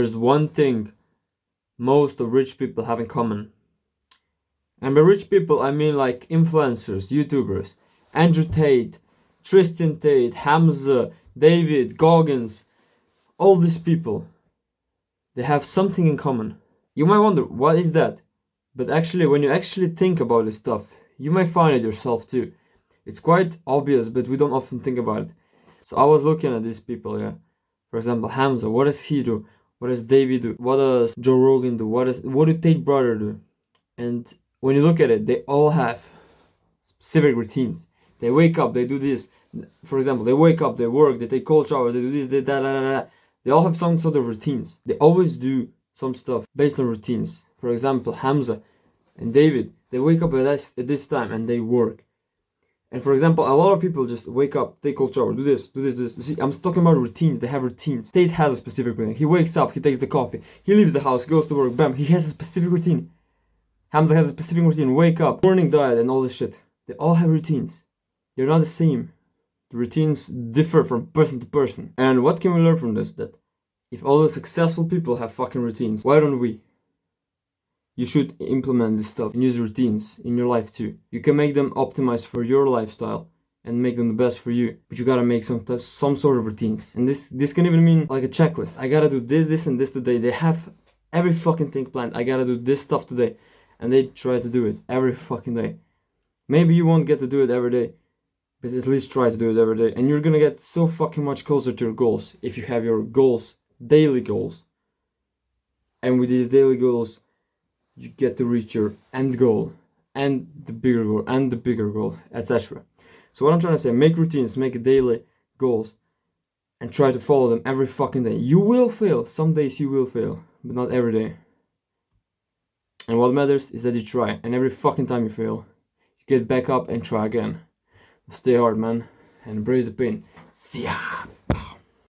There's one thing most of rich people have in common. And by rich people, I mean like influencers, YouTubers, Andrew Tate, Tristan Tate, Hamza, David, Goggins, all these people. They have something in common. You might wonder, what is that? But actually, when you actually think about this stuff, you might find it yourself too. It's quite obvious, but we don't often think about it. So I was looking at these people, yeah. For example, Hamza, what does he do? What does David do? What does Joe Rogan do? What do Tate brother do? And when you look at it, they all have specific routines. They wake up, they do this. For example, they wake up, they work, they take cold showers, they do this, they that. They all have some sort of routines. They always do some stuff based on routines. For example, Hamza and David, they wake up at this time and they work. And for example, a lot of people just wake up, take cold shower, do this, do this, do this. You see, I'm talking about routines. They have routines. Tate has a specific routine. He wakes up, he takes the coffee, he leaves the house, goes to work, bam, he has a specific routine. Hamza has a specific routine. Wake up, morning diet, and all this shit. They all have routines. They're not the same. The routines differ from person to person. And what can we learn from this? That if all the successful people have fucking routines, why don't we? You should implement this stuff and use routines in your life too. You can make them optimized for your lifestyle and make them the best for you. But you gotta make some sort of routines. And this can even mean like a checklist. I gotta do this, and this today. They have every fucking thing planned. I gotta do this stuff today. And they try to do it every fucking day. Maybe you won't get to do it every day, but at least try to do it every day. And you're gonna get so fucking much closer to your goals if you have your goals, daily goals. And with these daily goals, you get to reach your end goal and the bigger goal and the bigger goal, etc. So what I'm trying to say, make routines, make daily goals, and try to follow them every fucking day. You will fail. Some days you will fail, but not every day. And what matters is that you try, and every fucking time you fail, you get back up and try again. Stay hard, man, and embrace the pain. See ya!